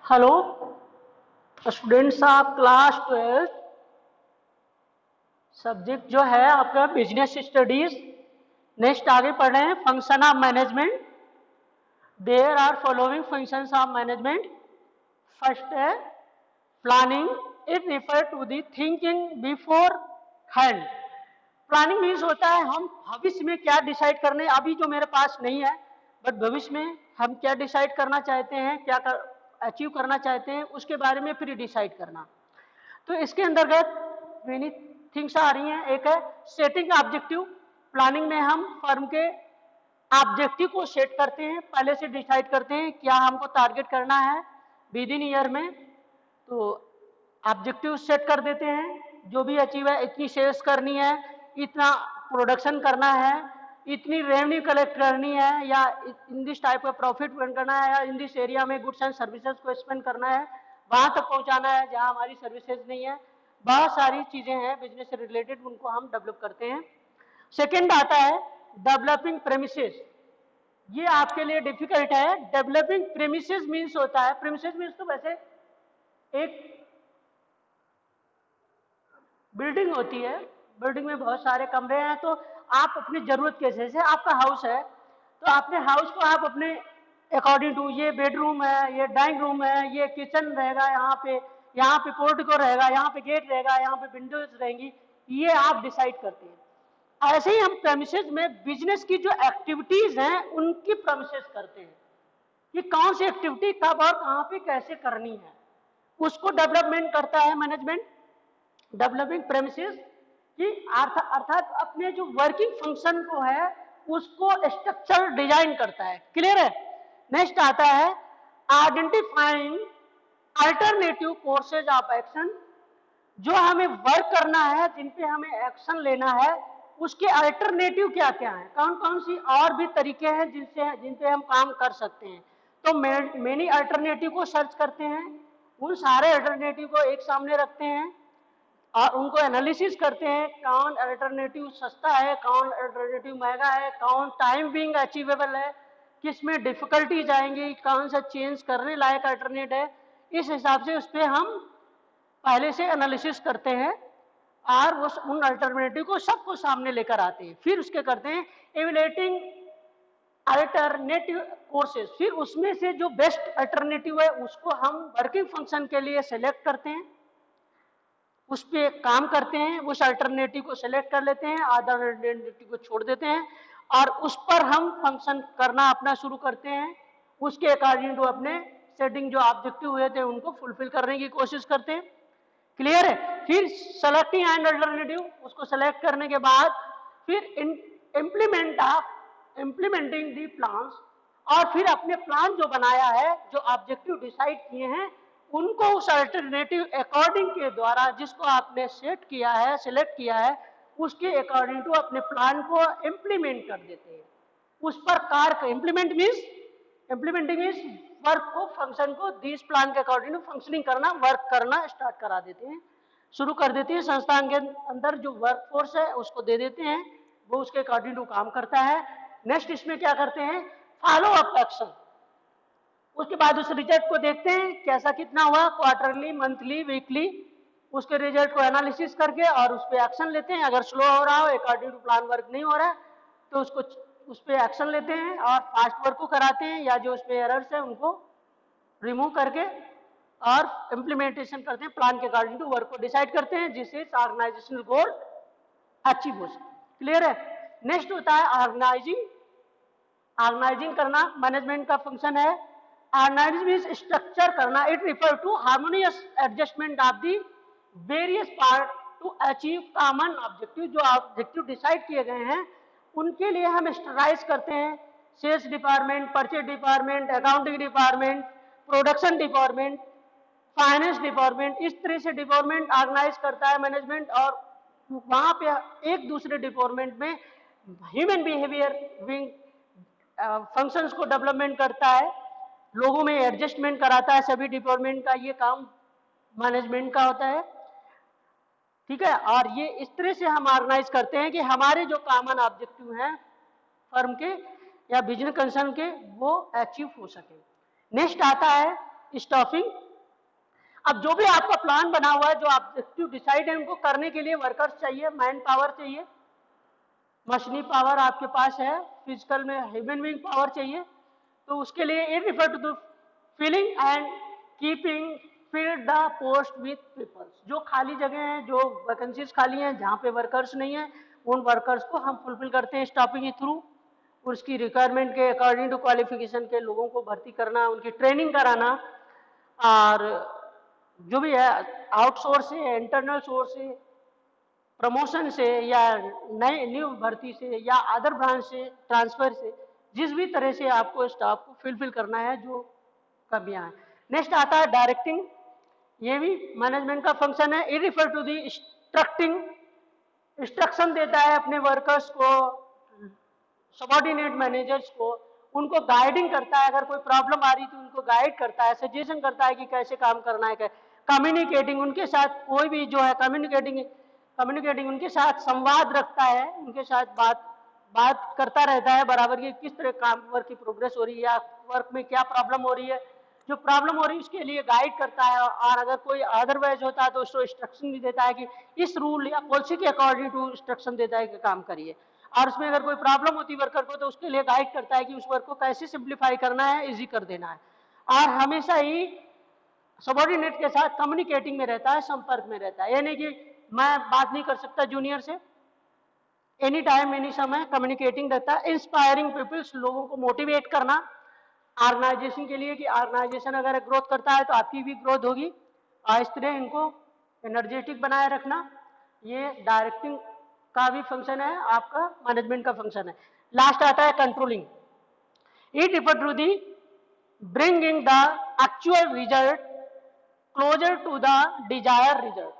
Hello students of class 12 subject जो है आपका बिजनेस स्टडीज। नेक्स्ट आगे पढ़ रहे हैं function of management. There are following functions of management. First है planning. It refer to the thinking before hand. Planning means होता है हम भविष्य में क्या डिसाइड करने, अभी जो मेरे पास नहीं है बट भविष्य में हम क्या डिसाइड करना चाहते हैं, क्या अचीव करना चाहते हैं, उसके बारे में फिर डिसाइड करना। तो इसके अंतर्गत मेनी थिंग्स आ रही हैं। एक है सेटिंग ऑब्जेक्टिव। प्लानिंग में हम फर्म के ऑब्जेक्टिव को सेट करते हैं, पहले से डिसाइड करते हैं क्या हमको टारगेट करना है विद इन ईयर में, तो ऑब्जेक्टिव सेट कर देते हैं। जो भी अचीव है, इतनी सेल्स करनी है, इतना प्रोडक्शन करना है, इतनी रेवेन्यू कलेक्ट करनी है, या इन दिस टाइप का प्रॉफिट करना है, या इन दिस एरिया में गुड्स एंड सर्विसेज को स्पेंड करना है, वहां तक पहुंचाना है जहां हमारी सर्विसेज नहीं है। बहुत सारी चीजें हैं बिजनेस से रिलेटेड, उनको हम डेवलप करते हैं। सेकेंड आता है डेवलपिंग प्रेमिसेस। ये आपके लिए डिफिकल्ट है। डेवलपिंग प्रेमिसेस मीन्स होता है, प्रेमिसेस मीन्स तो वैसे एक बिल्डिंग होती है, बिल्डिंग में बहुत सारे कमरे हैं, तो आप अपनी जरूरत के, जैसे आपका हाउस है तो अपने हाउस को आप अपने अकॉर्डिंग टू, ये बेडरूम है, ये डाइनिंग रूम है, ये किचन रहेगा, यहाँ पे पोर्टिको रहेगा, यहाँ पे गेट रहेगा, यहाँ पे विंडोज रहेंगी, ये आप डिसाइड करते हैं। ऐसे ही हम प्रेमिसेस में बिजनेस की जो एक्टिविटीज हैं उनकी प्रेमिसेस करते हैं कि कौन सी एक्टिविटी कब और कहाँ पे कैसे करनी है, उसको डेवलपमेंट करता है मैनेजमेंट। डेवलपिंग प्रेमिसेस कि अर्थात अपने जो वर्किंग फंक्शन को है उसको स्ट्रक्चर डिजाइन करता है। क्लियर है। नेक्स्ट आता है identifying alternative courses of action. जो हमें वर्क करना है, जिन पे हमें एक्शन लेना है, उसके अल्टरनेटिव क्या क्या है, कौन कौन सी और भी तरीके हैं जिन पे हम काम कर सकते हैं। तो मेनी अल्टरनेटिव को सर्च करते हैं, उन सारे अल्टरनेटिव को एक सामने रखते हैं और उनको एनालिसिस करते हैं, कौन अल्टरनेटिव सस्ता है, कौन अल्टरनेटिव महंगा है, कौन टाइम बीइंग अचीवेबल है, किस में डिफिकल्टीज आएंगी, कौन सा चेंज करने लायक अल्टरनेट है। इस हिसाब से उस पर हम पहले से एनालिसिस करते हैं और उन अल्टरनेटिव को सबको सामने लेकर आते हैं। फिर उसके करते हैं इवैल्यूएटिंग अल्टरनेटिव कोर्सेज। फिर उसमें से जो बेस्ट अल्टरनेटिव है उसको हम वर्किंग फंक्शन के लिए सेलेक्ट करते हैं, उस पर काम करते हैं, उस अल्टरनेटिव को सेलेक्ट कर लेते हैं, अदर अल्टरनेटिव को छोड़ देते हैं और उस पर हम फंक्शन करना अपना शुरू करते हैं। उसके अकॉर्डिंग टू अपने सेटिंग जो ऑब्जेक्टिव हुए थे उनको फुलफिल करने की कोशिश करते हैं। क्लियर है। फिर सेलेक्टिंग एंड अल्टरनेटिव, उसको सेलेक्ट करने के बाद फिर इम्प्लीमेंटिंग दी प्लान्स, और फिर अपने प्लान जो बनाया है, जो ऑब्जेक्टिव डिसाइड किए हैं, उनको उस अल्टरनेटिव अकॉर्डिंग के द्वारा जिसको आपने सेट किया है, सिलेक्ट किया है, उसके अकॉर्डिंग टू अपने प्लान को इम्प्लीमेंट कर देते हैं। उस पर कार्य इम्प्लीमेंटिंग मीन्स वर्क को, फंक्शन को दिस प्लान के अकॉर्डिंग टू फंक्शनिंग करना, वर्क करना स्टार्ट करा देते हैं, शुरू कर देते हैं। संस्थान के अंदर जो वर्क फोर्स है उसको दे देते हैं, वो उसके अकॉर्डिंग टू काम करता है। नेक्स्ट इसमें क्या करते हैं, फॉलो अप एक्शन। उसके बाद उस रिजल्ट को देखते हैं कैसा कितना हुआ, क्वार्टरली, मंथली, वीकली, उसके रिजल्ट को एनालिसिस करके और उस पर एक्शन लेते हैं। अगर स्लो हो रहा हो, अकॉर्डिंग टू प्लान वर्क नहीं हो रहा है, तो उसको उस पर एक्शन लेते हैं और फास्ट वर्क को कराते हैं, या जो उस पर एरर्स है उनको रिमूव करके और इम्प्लीमेंटेशन करते हैं, प्लान के अकॉर्डिंग टू वर्क को डिसाइड करते हैं जिससे ऑर्गेनाइजेशनल गोल अचीव हो सके। क्लियर है। नेक्स्ट होता है ऑर्गेनाइजिंग करना, मैनेजमेंट का फंक्शन है। ऑर्गेनाइजिंग मींस स्ट्रक्चर करना। It refer to harmonious adjustment of the various part to achieve common objective. जो ऑब्जेक्टिव डिसाइड किए गए हैं उनके लिए हम स्ट्रक्चराइज करते हैं। Sales department, purchase department, accounting department, production department, finance department, इस तरह से डिपार्टमेंट ऑर्गेनाइज करता है मैनेजमेंट, और वहां पे एक दूसरे डिपार्टमेंट में ह्यूमन बिहेवियर विंग फंक्शंस को डेवलपमेंट करता है, लोगों में एडजस्टमेंट कराता है। सभी डिपार्टमेंट का ये काम मैनेजमेंट का होता है। ठीक है। और ये इस तरह से हम ऑर्गेनाइज करते हैं कि हमारे जो कॉमन ऑब्जेक्टिव हैं फर्म के या बिजनेस कंसर्न के, वो अचीव हो सके। नेक्स्ट आता है स्टाफिंग। अब जो भी आपका प्लान बना हुआ है, जो ऑब्जेक्टिव डिसाइड है, उनको करने के लिए वर्कर्स चाहिए, मैन पावर चाहिए, मशीनी पावर आपके पास है, फिजिकल में ह्यूमन बीइंग पावर चाहिए। तो उसके लिए it refer to the filling and keeping fill the post with peoples. जो खाली जगह हैं, जो वैकेंसीज खाली हैं, जहाँ पे वर्कर्स नहीं है, उन वर्कर्स को हम फुलफिल करते हैं स्टाफिंग के थ्रू। उसकी रिक्वायरमेंट के अकॉर्डिंग टू क्वालिफिकेशन के लोगों को भर्ती करना, उनकी ट्रेनिंग कराना, और जो भी है आउटसोर्स से, इंटरनल सोर्स से, प्रमोशन से, या नए न्यू भर्ती से, या अदर ब्रांच से ट्रांसफर से, जिस भी तरह से आपको स्टाफ को फिलफिल करना है जो कमियां हैं। नेक्स्ट आता है डायरेक्टिंग। ये भी मैनेजमेंट का फंक्शन है। It refer to the instructing, instruction देता है अपने वर्कर्स को, सबॉर्डिनेट मैनेजर्स को, उनको गाइडिंग करता है। अगर कोई प्रॉब्लम आ रही तो उनको गाइड करता है, सजेशन करता है कि कैसे काम करना है। कम्युनिकेटिंग, उनके साथ कोई भी जो है कम्युनिकेटिंग उनके साथ संवाद रखता है, उनके साथ बात करता रहता है बराबर की किस तरह काम वर्क की प्रोग्रेस हो रही है, या वर्क में क्या प्रॉब्लम हो रही है। जो प्रॉब्लम हो रही है उसके लिए गाइड करता है, और अगर कोई अदरवाइज होता है तो उसको इंस्ट्रक्शन भी देता है कि इस रूल या पॉलिसी के अकॉर्डिंग टू इंस्ट्रक्शन देता है कि काम करिए। और उसमें अगर कोई प्रॉब्लम होती है वर्कर को तो उसके लिए गाइड करता है कि उस वर्क को कैसे सिंप्लीफाई करना है, इजी कर देना है। और हमेशा ही सबॉर्डिनेट के साथ कम्युनिकेटिंग में रहता है, संपर्क में रहता है। यानी कि मैं बात नहीं कर सकता जूनियर से, एनी टाइम एनी समय कम्युनिकेटिंग रहता है। इंस्पायरिंग पीपल्स, लोगों को मोटिवेट करना ऑर्गेनाइजेशन के लिए, कि ऑर्गेनाइजेशन अगर ग्रोथ करता है तो आपकी भी ग्रोथ होगी, और इस तरह इनको एनर्जेटिक बनाए रखना। ये डायरेक्टिंग का भी फंक्शन है, आपका मैनेजमेंट का फंक्शन है। लास्ट आता है controlling. It refer to the bringing the actual result closer to the desire result.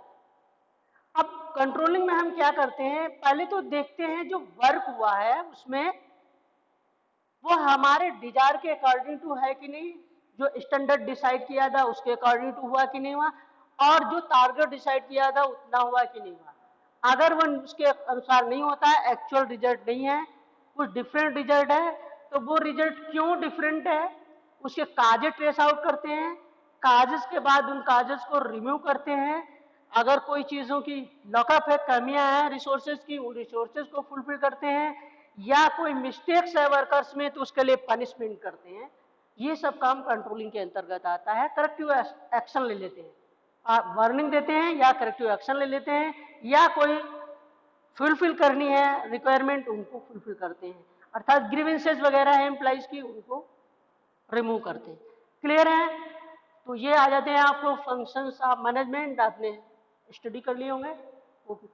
अब कंट्रोलिंग में हम क्या करते हैं, पहले तो देखते हैं जो वर्क हुआ है उसमें वो हमारे डिजायर के अकॉर्डिंग टू है कि नहीं, जो स्टैंडर्ड डिसाइड किया था उसके अकॉर्डिंग टू हुआ कि नहीं हुआ, और जो टारगेट डिसाइड किया था उतना हुआ कि नहीं हुआ। अगर वो उसके अनुसार नहीं होता है, एक्चुअल रिजल्ट नहीं है, कुछ डिफरेंट रिजल्ट है, तो वो रिजल्ट क्यों डिफरेंट है उसके काजेज ट्रेस आउट करते हैं। काजेज के बाद उन काजेज को रिमूव करते हैं। अगर कोई चीजों की लॉकअप है, कमियां हैं रिसोर्सेज की, उन रिसोर्सेज को फुलफिल करते हैं, या कोई मिस्टेक्स है वर्कर्स में तो उसके लिए पनिशमेंट करते हैं। ये सब काम कंट्रोलिंग के अंतर्गत आता है। करेक्टिव एक्शन ले लेते हैं, आप वार्निंग देते हैं या करेक्टिव एक्शन ले लेते हैं, या कोई फुलफिल करनी है रिक्वायरमेंट उनको फुलफिल करते हैं, अर्थात ग्रीवेंसेस वगैरह है एम्प्लॉइज की उनको रिमूव करते हैं। क्लियर है? तो ये आ जाते हैं आपको फंक्शंस ऑफ मैनेजमेंट, आपने स्टडी कर लिए होंगे। ओके।